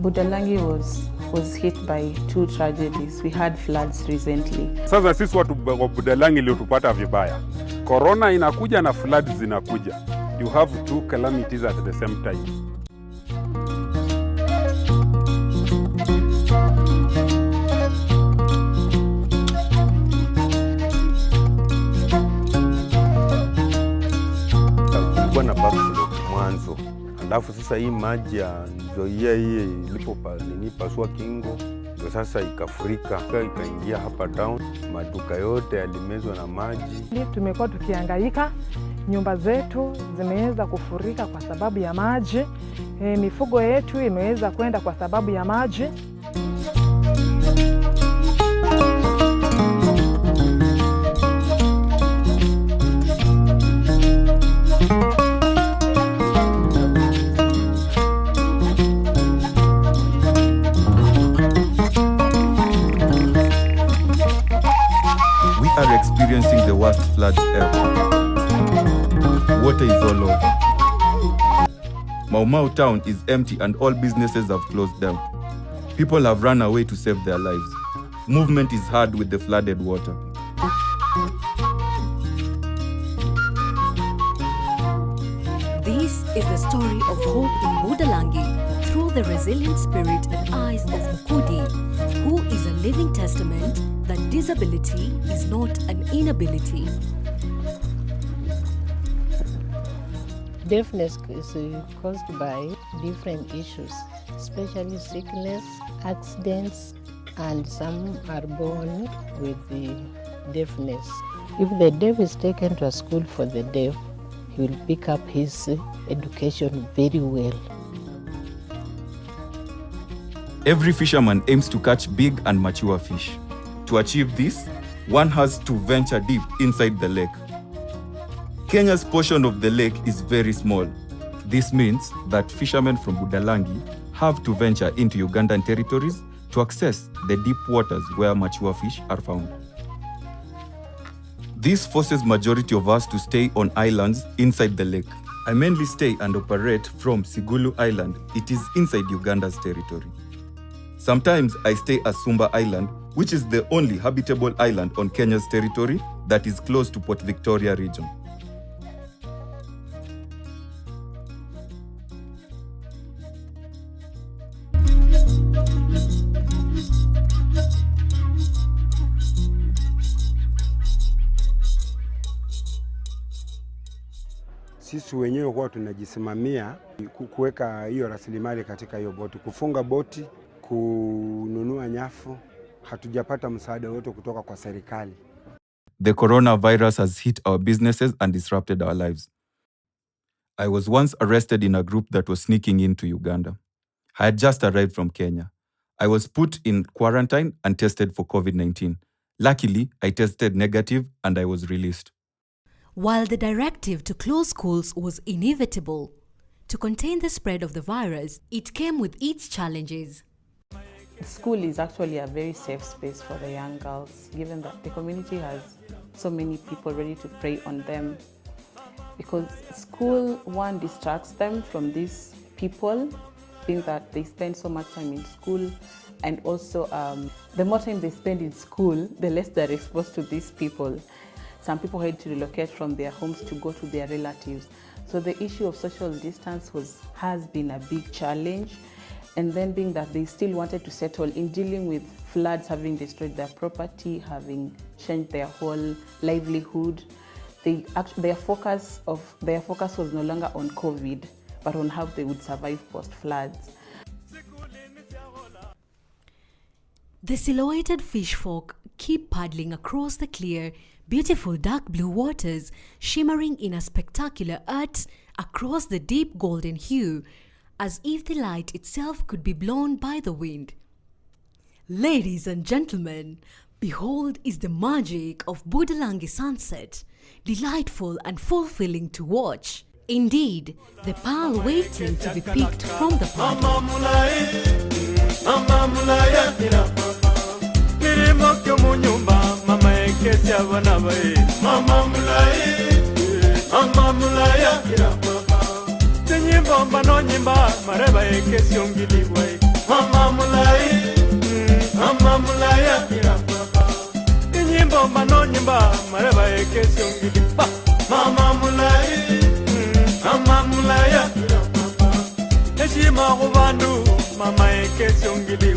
Budalangi was hit by 2 tragedies. We had floods recently. Sasa sisi watu wa Budalangi leo tupata vibaya. Corona inakuja na floods zinakuja. You have 2 calamities at the same time. Kulikuwa na backflow mwanzo. Alafu sasa hii maji ya Nzoia hii ilipopasua kingo, ndio sasa ikafurika, ikaingia hapa town. Maduka yote yalimezwa na maji. Tumekuwa tukihangaika, nyumba zetu zimeweza kufurika kwa sababu ya maji. Mifugo yetu imeweza kwenda kwa sababu ya maji. We are experiencing the worst floods ever. Water is all over. Mau town is empty and all businesses have closed down. People have run away to save their lives. Movement is hard with the flooded water. This is the story of hope in Budalangi through the resilient spirit and eyes of Mukudi, who is a living testament that disability is not an inability. Deafness is caused by different issues, especially sickness, accidents, and some are born with the deafness. If the deaf is taken to a school for the deaf, he will pick up his education very well. Every fisherman aims to catch big and mature fish. To achieve this, one has to venture deep inside the lake. Kenya's portion of the lake is very small. This means that fishermen from Budalangi have to venture into Ugandan territories to access the deep waters where mature fish are found. This forces majority of us to stay on islands inside the lake. I mainly stay and operate from Sigulu Island. It is inside Uganda's territory. Sometimes I stay at Sumba Island, which is the only habitable island on Kenya's territory that is close to Port Victoria region. Sisi wenyewe kwa tunajisimamia kuweka hiyo rasilimali katika hiyo boti, kufunga boti, kununua nyafu. Hatujapata msaada wote kutoka kwa serikali. The coronavirus has hit our businesses and disrupted our lives. I was once arrested in a group that was sneaking into Uganda. I had just arrived from Kenya. I was put in quarantine and tested for COVID-19. Luckily, I tested negative and I was released. While the directive to close schools was inevitable, to contain the spread of the virus, it came with its challenges. School is actually a very safe space for the young girls, given that the community has so many people ready to prey on them. Because school, one, distracts them from these people, being that they spend so much time in school, and also the more time they spend in school, the less they're exposed to these people. Some people had to relocate from their homes to go to their relatives. So the issue of social distance has been a big challenge. And then being that they still wanted to settle in dealing with floods having destroyed their property, having changed their whole livelihood, their focus was no longer on COVID, but on how they would survive post-floods. The silhouetted fish folk keep paddling across the clear, beautiful dark blue waters, shimmering in a spectacular arch across the deep golden hue, as if the light itself could be blown by the wind. Ladies and gentlemen, behold is the magic of Budalangi sunset, delightful and fulfilling to watch. Indeed, the pearl waiting to be picked from the pot. Nyimba no nyimba mareba ekesi ongili wai Mama mulai, mama mulaya papa. Inyimbo manonyimba mareba ekesi ongili. Mama mulai, mama mulaya papa. Eshima kubandu mama ekesi ongili.